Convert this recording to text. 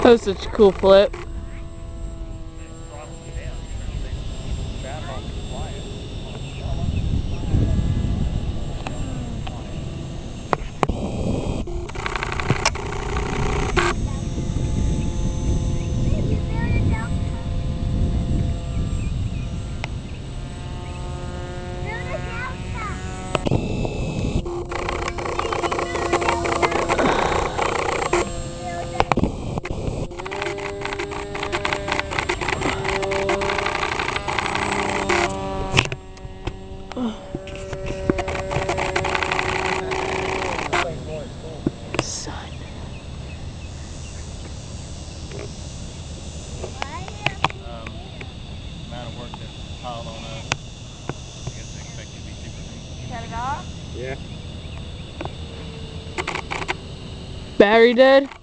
was such a cool flip. Son. Amount of work that's piled on us. I guess they expect you to be super clean. Cut it off? Yeah. Battery dead?